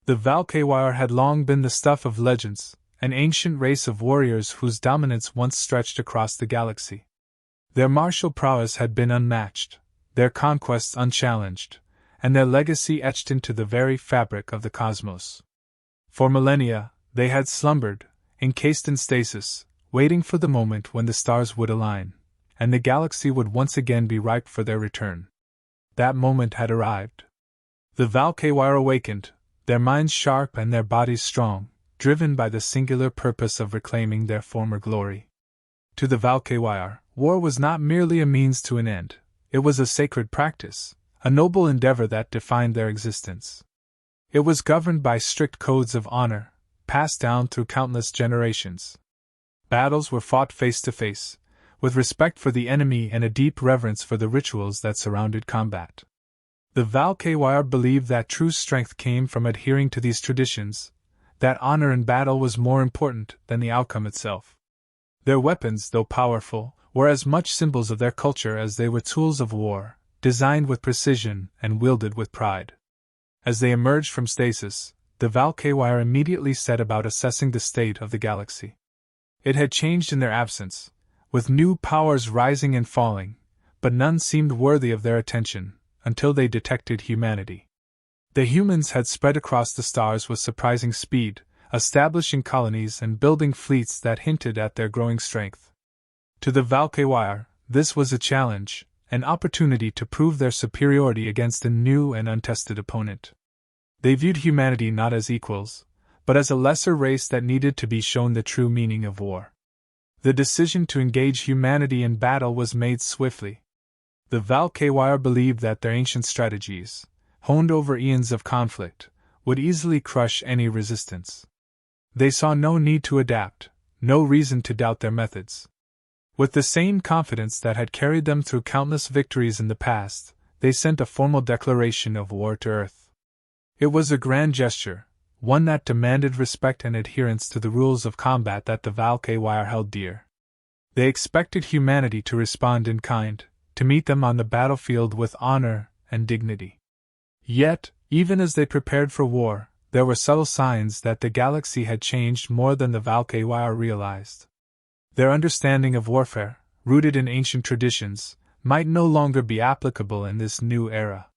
The Valkyrie had long been the stuff of legends, an ancient race of warriors whose dominance once stretched across the galaxy. Their martial prowess had been unmatched, their conquests unchallenged, and their legacy etched into the very fabric of the cosmos. For millennia, they had slumbered, encased in stasis, waiting for the moment when the stars would align, and the galaxy would once again be ripe for their return. That moment had arrived. The Valkyrie awakened, their minds sharp and their bodies strong, driven by the singular purpose of reclaiming their former glory. To the Valkyrie, war was not merely a means to an end, it was a sacred practice, a noble endeavor that defined their existence. It was governed by strict codes of honor, passed down through countless generations. Battles were fought face to face, with respect for the enemy and a deep reverence for the rituals that surrounded combat. The Valkyrie believed that true strength came from adhering to these traditions, that honor in battle was more important than the outcome itself. Their weapons, though powerful, were as much symbols of their culture as they were tools of war, designed with precision and wielded with pride. As they emerged from stasis, the Valkyrie immediately set about assessing the state of the galaxy. It had changed in their absence, with new powers rising and falling, but none seemed worthy of their attention, until they detected humanity. The humans had spread across the stars with surprising speed, establishing colonies and building fleets that hinted at their growing strength. To the Valkyrie, this was a challenge, an opportunity to prove their superiority against a new and untested opponent. They viewed humanity not as equals, but as a lesser race that needed to be shown the true meaning of war. The decision to engage humanity in battle was made swiftly. The Valkyrie believed that their ancient strategies, honed over eons of conflict, would easily crush any resistance. They saw no need to adapt, no reason to doubt their methods. With the same confidence that had carried them through countless victories in the past, they sent a formal declaration of war to Earth. It was a grand gesture, one that demanded respect and adherence to the rules of combat that the Valkyrie held dear. They expected humanity to respond in kind, to meet them on the battlefield with honor and dignity. Yet, even as they prepared for war, there were subtle signs that the galaxy had changed more than the Valkyrie realized. Their understanding of warfare, rooted in ancient traditions, might no longer be applicable in this new era.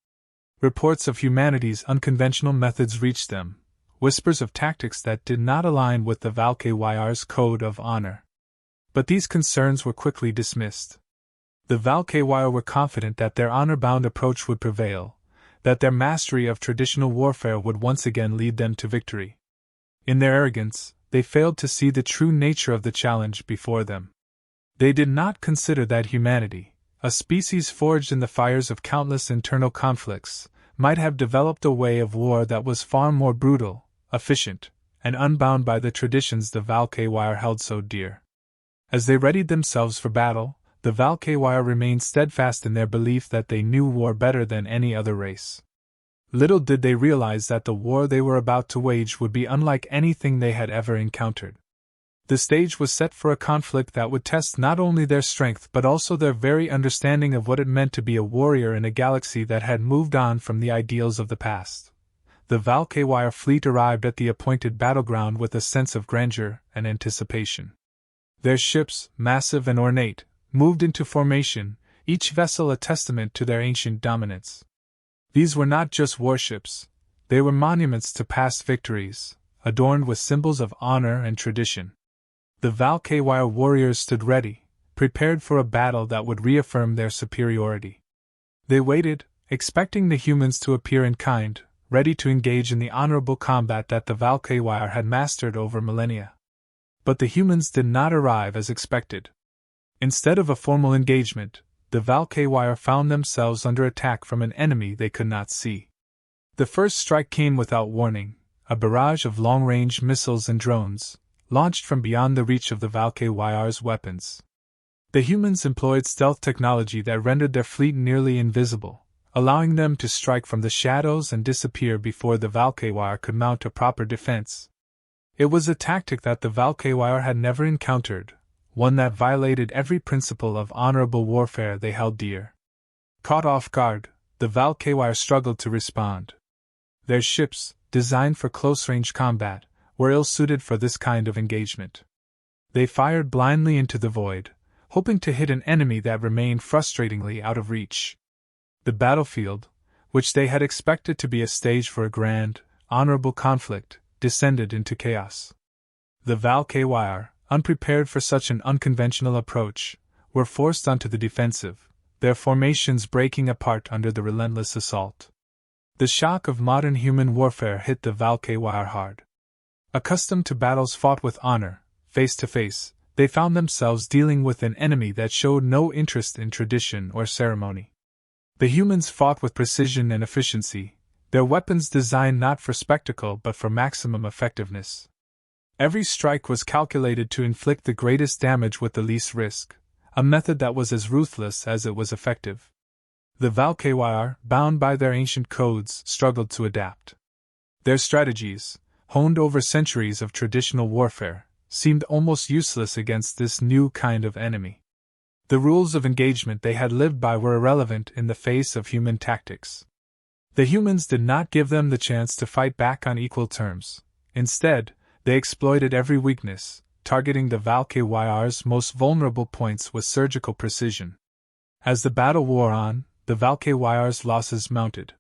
Reports of humanity's unconventional methods reached them, whispers of tactics that did not align with the Valkyrie's code of honor. But these concerns were quickly dismissed. The Valkyrie were confident that their honor-bound approach would prevail, that their mastery of traditional warfare would once again lead them to victory. In their arrogance, they failed to see the true nature of the challenge before them. They did not consider that humanity, a species forged in the fires of countless internal conflicts, might have developed a way of war that was far more brutal, efficient, and unbound by the traditions the Valkyrie held so dear. As they readied themselves for battle, the Valkyrie remained steadfast in their belief that they knew war better than any other race. Little did they realize that the war they were about to wage would be unlike anything they had ever encountered. The stage was set for a conflict that would test not only their strength but also their very understanding of what it meant to be a warrior in a galaxy that had moved on from the ideals of the past. The Valkyrie fleet arrived at the appointed battleground with a sense of grandeur and anticipation. Their ships, massive and ornate, moved into formation, each vessel a testament to their ancient dominance. These were not just warships, they were monuments to past victories, adorned with symbols of honor and tradition. The Valkyrie warriors stood ready, prepared for a battle that would reaffirm their superiority. They waited, expecting the humans to appear in kind, ready to engage in the honorable combat that the Valkyrie had mastered over millennia. But the humans did not arrive as expected. Instead of a formal engagement, the Valkyrie found themselves under attack from an enemy they could not see. The first strike came without warning, a barrage of long-range missiles and drones, launched from beyond the reach of the Valkyrie's weapons. The humans employed stealth technology that rendered their fleet nearly invisible, allowing them to strike from the shadows and disappear before the Valkyrie could mount a proper defense. It was a tactic that the Valkyrie had never encountered, one that violated every principle of honorable warfare they held dear. Caught off guard, the Valkyrie struggled to respond. Their ships, designed for close-range combat, were ill-suited for this kind of engagement. They fired blindly into the void, hoping to hit an enemy that remained frustratingly out of reach. The battlefield, which they had expected to be a stage for a grand, honorable conflict, descended into chaos. The Val-Kyr, unprepared for such an unconventional approach, were forced onto the defensive, their formations breaking apart under the relentless assault. The shock of modern human warfare hit the Val-Kyr hard. Accustomed to battles fought with honor, face to face, they found themselves dealing with an enemy that showed no interest in tradition or ceremony. The humans fought with precision and efficiency, their weapons designed not for spectacle but for maximum effectiveness. Every strike was calculated to inflict the greatest damage with the least risk, a method that was as ruthless as it was effective. The Val-Kyr, bound by their ancient codes, struggled to adapt. Their strategies, honed over centuries of traditional warfare, seemed almost useless against this new kind of enemy. The rules of engagement they had lived by were irrelevant in the face of human tactics. The humans did not give them the chance to fight back on equal terms. Instead, they exploited every weakness, targeting the Val-Kyr's most vulnerable points with surgical precision. As the battle wore on, the Val-Kyr's losses mounted.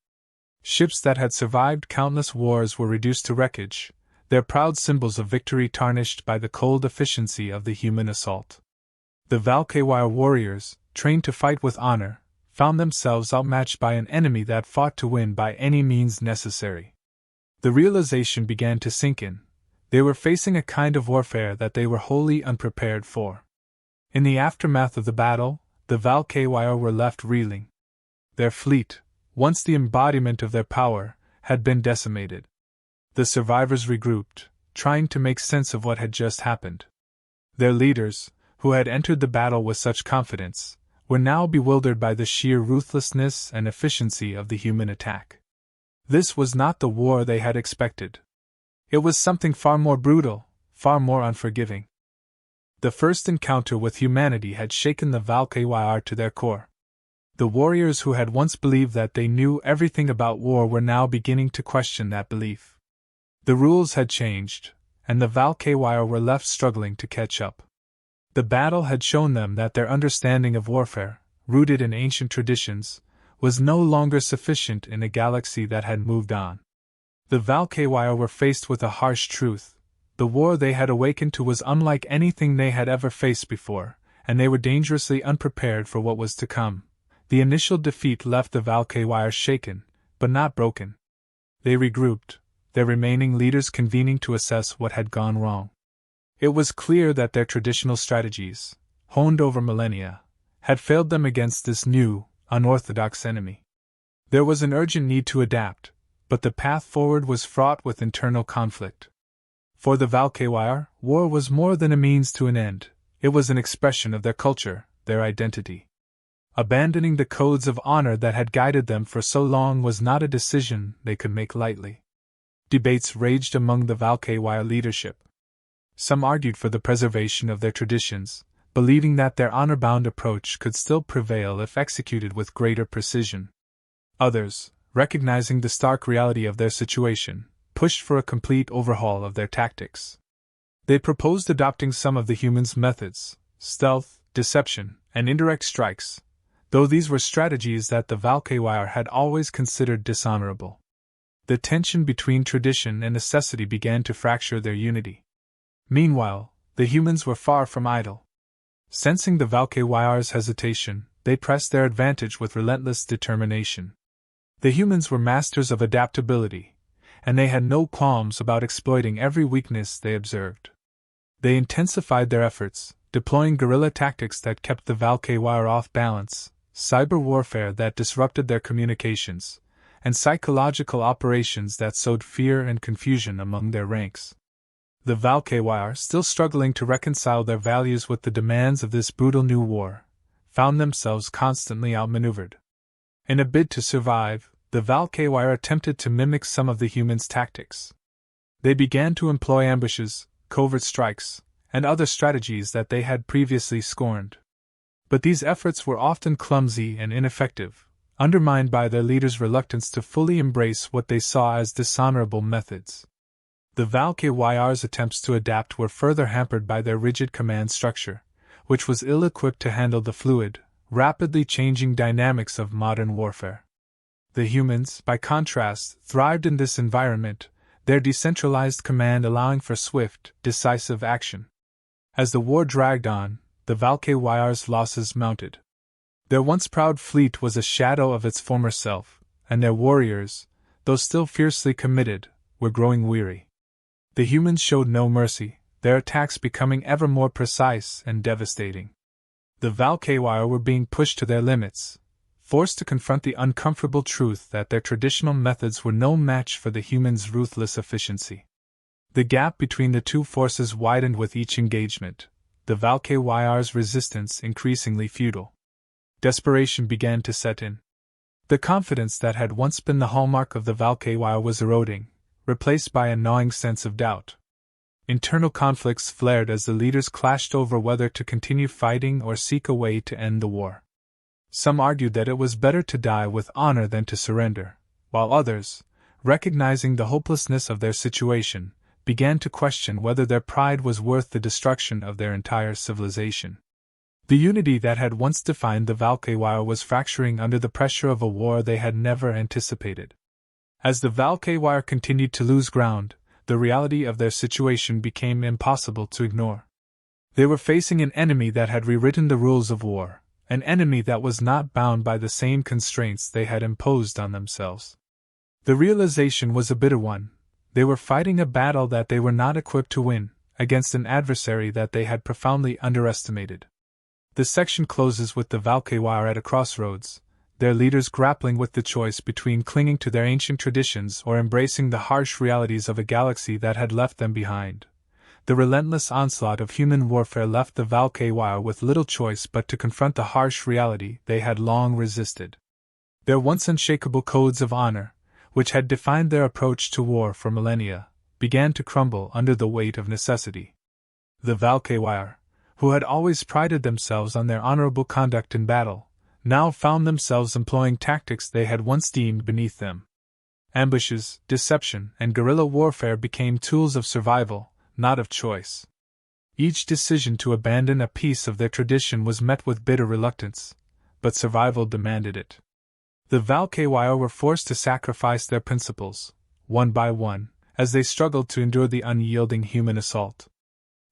Ships that had survived countless wars were reduced to wreckage, their proud symbols of victory tarnished by the cold efficiency of the human assault. The Val-Kyr warriors, trained to fight with honor, found themselves outmatched by an enemy that fought to win by any means necessary. The realization began to sink in. They were facing a kind of warfare that they were wholly unprepared for. In the aftermath of the battle, the Val-Kyr were left reeling. Their fleet, once the embodiment of their power, had been decimated. The survivors regrouped, trying to make sense of what had just happened. Their leaders, who had entered the battle with such confidence, were now bewildered by the sheer ruthlessness and efficiency of the human attack. This was not the war they had expected. It was something far more brutal, far more unforgiving. The first encounter with humanity had shaken the Val-Kyr to their core. The warriors who had once believed that they knew everything about war were now beginning to question that belief. The rules had changed, and the Val-Kyr were left struggling to catch up. The battle had shown them that their understanding of warfare, rooted in ancient traditions, was no longer sufficient in a galaxy that had moved on. The Val-Kyr were faced with a harsh truth. The war they had awakened to was unlike anything they had ever faced before, and they were dangerously unprepared for what was to come. The initial defeat left the Val-Kyr shaken, but not broken. They regrouped, their remaining leaders convening to assess what had gone wrong. It was clear that their traditional strategies, honed over millennia, had failed them against this new, unorthodox enemy. There was an urgent need to adapt, but the path forward was fraught with internal conflict. For the Val-Kyr, war was more than a means to an end, it was an expression of their culture, their identity. Abandoning the codes of honor that had guided them for so long was not a decision they could make lightly. Debates raged among the Val-Kyr leadership. Some argued for the preservation of their traditions, believing that their honor-bound approach could still prevail if executed with greater precision. Others, recognizing the stark reality of their situation, pushed for a complete overhaul of their tactics. They proposed adopting some of the humans' methods, stealth, deception, and indirect strikes, though these were strategies that the Val-Kyr had always considered dishonorable. The tension between tradition and necessity began to fracture their unity. Meanwhile, the humans were far from idle. Sensing the Val-Kyr's hesitation, they pressed their advantage with relentless determination. The humans were masters of adaptability, and they had no qualms about exploiting every weakness they observed. They intensified their efforts, deploying guerrilla tactics that kept the Val-Kyr off balance, cyber warfare that disrupted their communications, and psychological operations that sowed fear and confusion among their ranks. The Val-Kyr, still struggling to reconcile their values with the demands of this brutal new war, found themselves constantly outmaneuvered. In a bid to survive, the Val-Kyr attempted to mimic some of the humans' tactics. They began to employ ambushes, covert strikes, and other strategies that they had previously scorned. But these efforts were often clumsy and ineffective, undermined by their leaders' reluctance to fully embrace what they saw as dishonorable methods. The HFY's attempts to adapt were further hampered by their rigid command structure, which was ill-equipped to handle the fluid, rapidly changing dynamics of modern warfare. The humans, by contrast, thrived in this environment, their decentralized command allowing for swift, decisive action. As the war dragged on, the HFY's losses mounted. Their once proud fleet was a shadow of its former self, and their warriors, though still fiercely committed, were growing weary. The humans showed no mercy, their attacks becoming ever more precise and devastating. The HFY were being pushed to their limits, forced to confront the uncomfortable truth that their traditional methods were no match for the humans' ruthless efficiency. The gap between the two forces widened with each engagement, the HFY's resistance increasingly futile. Desperation began to set in. The confidence that had once been the hallmark of the HFY was eroding, replaced by a gnawing sense of doubt. Internal conflicts flared as the leaders clashed over whether to continue fighting or seek a way to end the war. Some argued that it was better to die with honor than to surrender, while others, recognizing the hopelessness of their situation, began to question whether their pride was worth the destruction of their entire civilization. The unity that had once defined the HFY was fracturing under the pressure of a war they had never anticipated. As the HFY continued to lose ground, the reality of their situation became impossible to ignore. They were facing an enemy that had rewritten the rules of war, an enemy that was not bound by the same constraints they had imposed on themselves. The realization was a bitter one. They were fighting a battle that they were not equipped to win, against an adversary that they had profoundly underestimated. The section closes with the HFY at a crossroads, their leaders grappling with the choice between clinging to their ancient traditions or embracing the harsh realities of a galaxy that had left them behind. The relentless onslaught of human warfare left the HFY with little choice but to confront the harsh reality they had long resisted. Their once unshakable codes of honor, which had defined their approach to war for millennia, began to crumble under the weight of necessity. The HFY, who had always prided themselves on their honorable conduct in battle, now found themselves employing tactics they had once deemed beneath them. Ambushes, deception, and guerrilla warfare became tools of survival, not of choice. Each decision to abandon a piece of their tradition was met with bitter reluctance, but survival demanded it. The HFY were forced to sacrifice their principles, one by one, as they struggled to endure the unyielding human assault.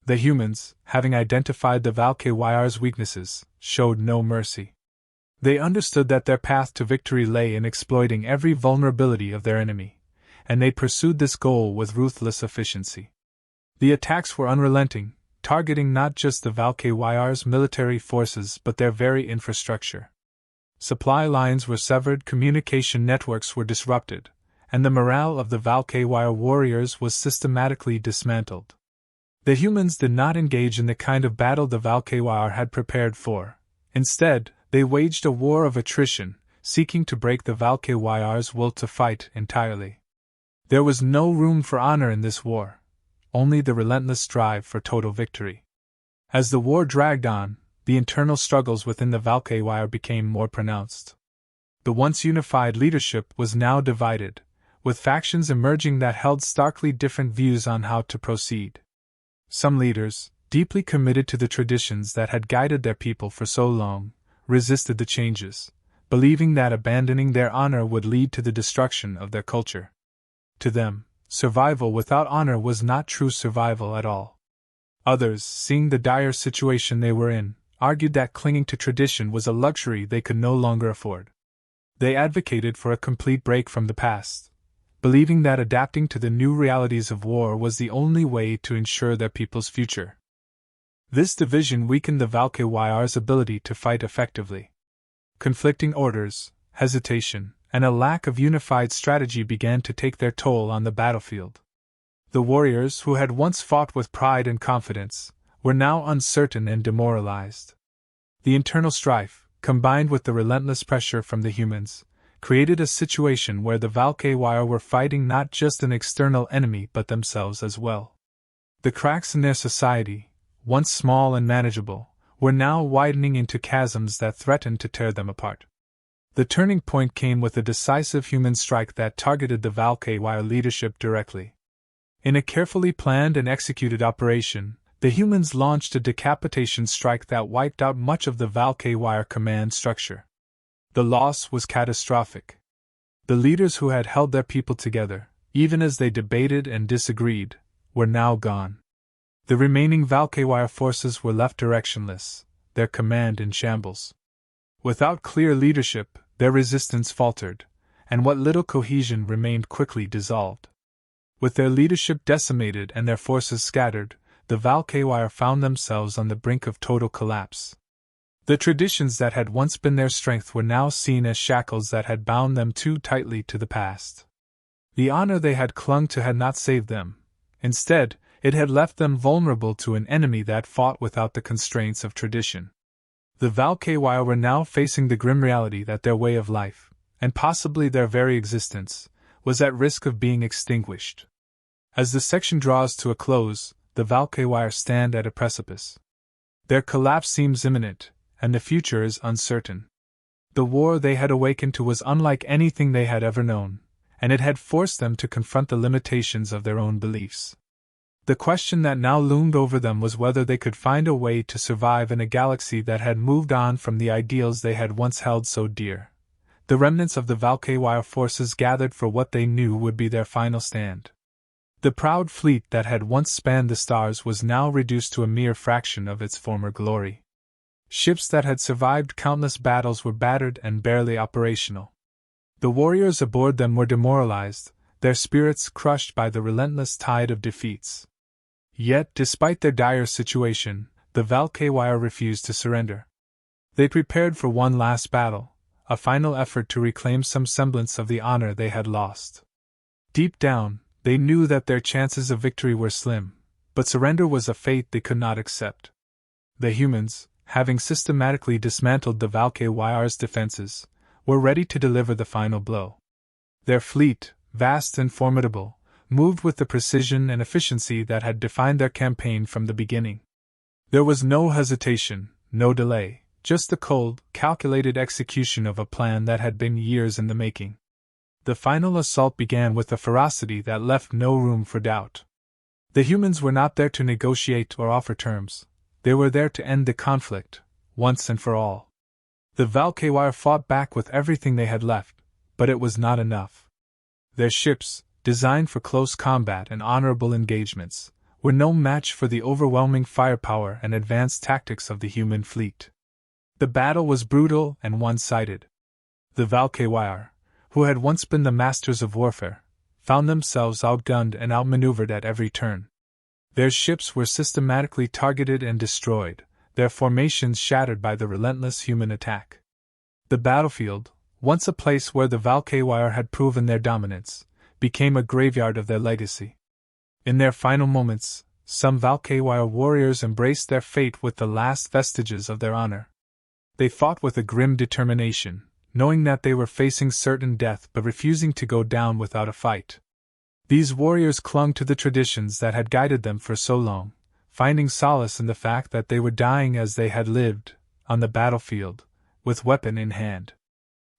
The humans, having identified the HFY's weaknesses, showed no mercy. They understood that their path to victory lay in exploiting every vulnerability of their enemy, and they pursued this goal with ruthless efficiency. The attacks were unrelenting, targeting not just the HFY's military forces but their very infrastructure. Supply lines were severed, communication networks were disrupted, and the morale of the HFY warriors was systematically dismantled. The humans did not engage in the kind of battle the HFY had prepared for. Instead, they waged a war of attrition, seeking to break the HFY's will to fight entirely. There was no room for honor in this war, only the relentless drive for total victory. As the war dragged on, the internal struggles within the HFY became more pronounced. The once unified leadership was now divided, with factions emerging that held starkly different views on how to proceed. Some leaders, deeply committed to the traditions that had guided their people for so long, resisted the changes, believing that abandoning their honor would lead to the destruction of their culture. To them, survival without honor was not true survival at all. Others, seeing the dire situation they were in, argued that clinging to tradition was a luxury they could no longer afford. They advocated for a complete break from the past, believing that adapting to the new realities of war was the only way to ensure their people's future. This division weakened the HFY's ability to fight effectively. Conflicting orders, hesitation, and a lack of unified strategy began to take their toll on the battlefield. The warriors, who had once fought with pride and confidence, were now uncertain and demoralized. The internal strife, combined with the relentless pressure from the humans, created a situation where the HFY were fighting not just an external enemy but themselves as well. The cracks in their society, once small and manageable, were now widening into chasms that threatened to tear them apart. The turning point came with a decisive human strike that targeted the HFY leadership directly. In a carefully planned and executed operation, the humans launched a decapitation strike that wiped out much of the HFY command structure. The loss was catastrophic. The leaders who had held their people together, even as they debated and disagreed, were now gone. The remaining HFY forces were left directionless, their command in shambles. Without clear leadership, their resistance faltered, and what little cohesion remained quickly dissolved. With their leadership decimated and their forces scattered, the HFY found themselves on the brink of total collapse. The traditions that had once been their strength were now seen as shackles that had bound them too tightly to the past. The honor they had clung to had not saved them. Instead, it had left them vulnerable to an enemy that fought without the constraints of tradition. The HFY were now facing the grim reality that their way of life, and possibly their very existence, was at risk of being extinguished. As the section draws to a close, the HFY stand at a precipice. Their collapse seems imminent, and the future is uncertain. The war they had awakened to was unlike anything they had ever known, and it had forced them to confront the limitations of their own beliefs. The question that now loomed over them was whether they could find a way to survive in a galaxy that had moved on from the ideals they had once held so dear. The remnants of the HFY forces gathered for what they knew would be their final stand. The proud fleet that had once spanned the stars was now reduced to a mere fraction of its former glory. Ships that had survived countless battles were battered and barely operational. The warriors aboard them were demoralized, their spirits crushed by the relentless tide of defeats. Yet, despite their dire situation, the HFY refused to surrender. They prepared for one last battle, a final effort to reclaim some semblance of the honor they had lost. Deep down, they knew that their chances of victory were slim, but surrender was a fate they could not accept. The humans, having systematically dismantled the HFY's defenses, were ready to deliver the final blow. Their fleet, vast and formidable, moved with the precision and efficiency that had defined their campaign from the beginning. There was no hesitation, no delay, just the cold, calculated execution of a plan that had been years in the making. The final assault began with a ferocity that left no room for doubt. The humans were not there to negotiate or offer terms. They were there to end the conflict, once and for all. The HFY fought back with everything they had left, but it was not enough. Their ships, designed for close combat and honorable engagements, were no match for the overwhelming firepower and advanced tactics of the human fleet. The battle was brutal and one-sided. The HFY, who had once been the masters of warfare, found themselves outgunned and outmaneuvered at every turn. Their ships were systematically targeted and destroyed, their formations shattered by the relentless human attack. The battlefield, once a place where the HFY had proven their dominance, became a graveyard of their legacy. In their final moments, some HFY warriors embraced their fate with the last vestiges of their honor. They fought with a grim determination, knowing that they were facing certain death but refusing to go down without a fight. These warriors clung to the traditions that had guided them for so long, finding solace in the fact that they were dying as they had lived, on the battlefield, with weapon in hand.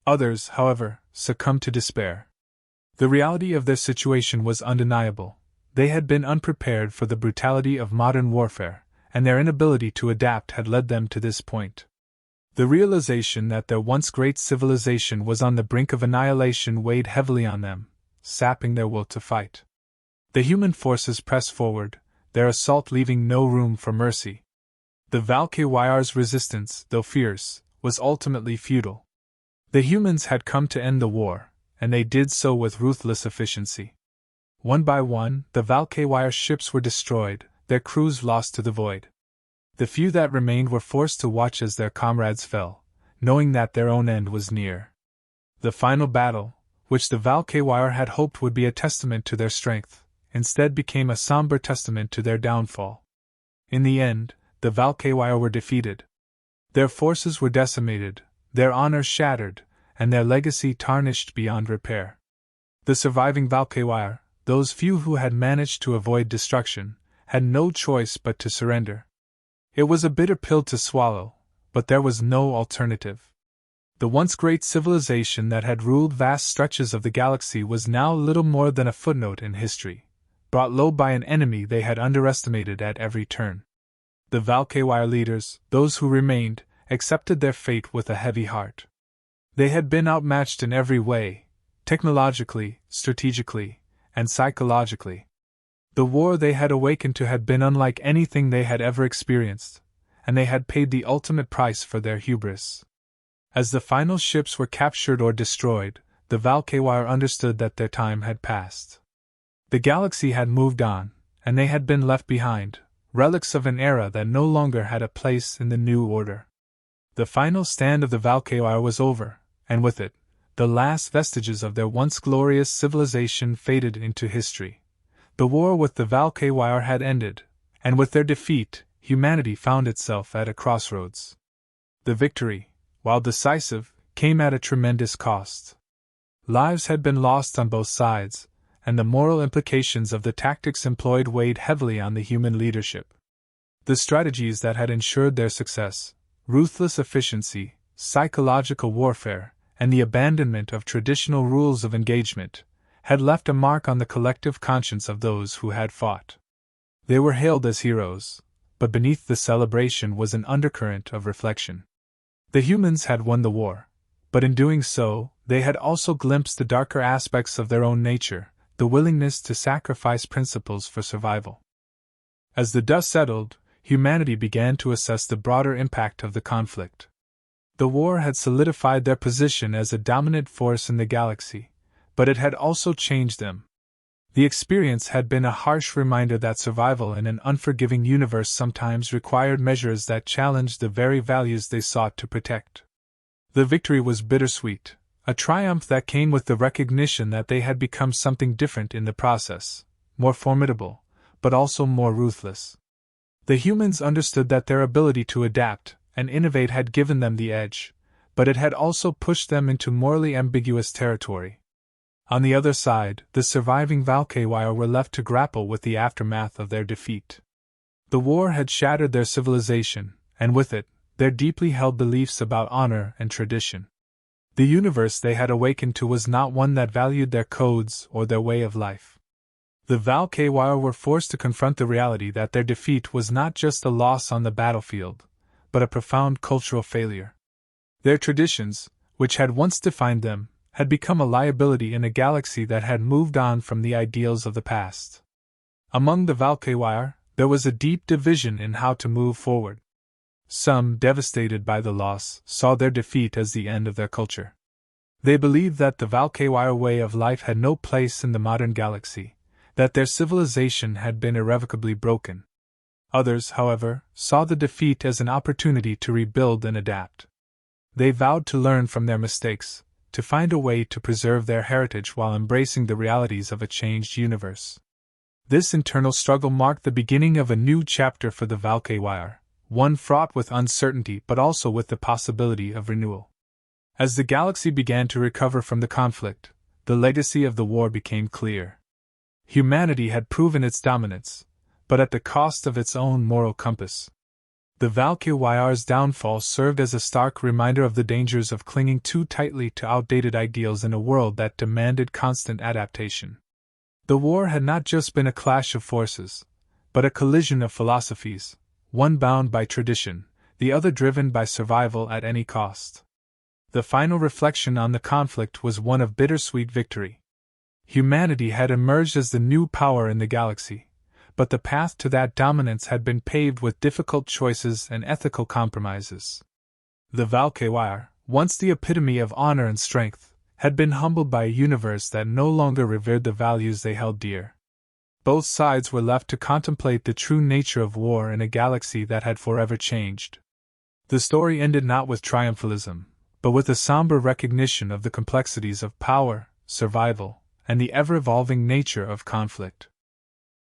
Others, however, succumbed to despair. The reality of their situation was undeniable. They had been unprepared for the brutality of modern warfare, and their inability to adapt had led them to this point. The realization that their once great civilization was on the brink of annihilation weighed heavily on them, sapping their will to fight. The human forces pressed forward, their assault leaving no room for mercy. The HFY's resistance, though fierce, was ultimately futile. The humans had come to end the war, and they did so with ruthless efficiency. One by one, the HFY ships were destroyed, their crews lost to the void. The few that remained were forced to watch as their comrades fell, knowing that their own end was near. The final battle, which the HFY had hoped would be a testament to their strength, instead became a somber testament to their downfall. In the end, the HFY were defeated. Their forces were decimated, their honor shattered, and their legacy tarnished beyond repair. The surviving HFY, those few who had managed to avoid destruction, had no choice but to surrender. It was a bitter pill to swallow, but there was no alternative. The once great civilization that had ruled vast stretches of the galaxy was now little more than a footnote in history, brought low by an enemy they had underestimated at every turn. The Valkyrie leaders, those who remained, accepted their fate with a heavy heart. They had been outmatched in every way, technologically, strategically, and psychologically. The war they had awakened to had been unlike anything they had ever experienced, and they had paid the ultimate price for their hubris. As the final ships were captured or destroyed, the Valkyrie understood that their time had passed. The galaxy had moved on, and they had been left behind, relics of an era that no longer had a place in the new order. The final stand of the Valkyrie was over, and with it, the last vestiges of their once glorious civilization faded into history. The war with the Valkyrie had ended, and with their defeat, humanity found itself at a crossroads. The victory, while decisive, came at a tremendous cost. Lives had been lost on both sides, and the moral implications of the tactics employed weighed heavily on the human leadership. The strategies that had ensured their success, ruthless efficiency, psychological warfare, and the abandonment of traditional rules of engagement, had left a mark on the collective conscience of those who had fought. They were hailed as heroes, but beneath the celebration was an undercurrent of reflection. The humans had won the war, but in doing so, they had also glimpsed the darker aspects of their own nature, the willingness to sacrifice principles for survival. As the dust settled, humanity began to assess the broader impact of the conflict. The war had solidified their position as a dominant force in the galaxy, but it had also changed them. The experience had been a harsh reminder that survival in an unforgiving universe sometimes required measures that challenged the very values they sought to protect. The victory was bittersweet, a triumph that came with the recognition that they had become something different in the process, more formidable, but also more ruthless. The humans understood that their ability to adapt and innovate had given them the edge, but it had also pushed them into morally ambiguous territory. On the other side, the surviving Valkyrie were left to grapple with the aftermath of their defeat. The war had shattered their civilization, and with it, their deeply held beliefs about honor and tradition. The universe they had awakened to was not one that valued their codes or their way of life. The Valkyrie were forced to confront the reality that their defeat was not just a loss on the battlefield, but a profound cultural failure. Their traditions, which had once defined them, had become a liability in a galaxy that had moved on from the ideals of the past. Among the Valkyrie, there was a deep division in how to move forward. Some, devastated by the loss, saw their defeat as the end of their culture. They believed that the Valkyrie way of life had no place in the modern galaxy, that their civilization had been irrevocably broken. Others, however, saw the defeat as an opportunity to rebuild and adapt. They vowed to learn from their mistakes, to find a way to preserve their heritage while embracing the realities of a changed universe. This internal struggle marked the beginning of a new chapter for the Valkyrie, one fraught with uncertainty but also with the possibility of renewal. As the galaxy began to recover from the conflict, the legacy of the war became clear. Humanity had proven its dominance, but at the cost of its own moral compass. The Valkyrie's downfall served as a stark reminder of the dangers of clinging too tightly to outdated ideals in a world that demanded constant adaptation. The war had not just been a clash of forces, but a collision of philosophies, one bound by tradition, the other driven by survival at any cost. The final reflection on the conflict was one of bittersweet victory. Humanity had emerged as the new power in the galaxy, but the path to that dominance had been paved with difficult choices and ethical compromises. The Valkyrie, once the epitome of honor and strength, had been humbled by a universe that no longer revered the values they held dear. Both sides were left to contemplate the true nature of war in a galaxy that had forever changed. The story ended not with triumphalism, but with a somber recognition of the complexities of power, survival, and the ever-evolving nature of conflict.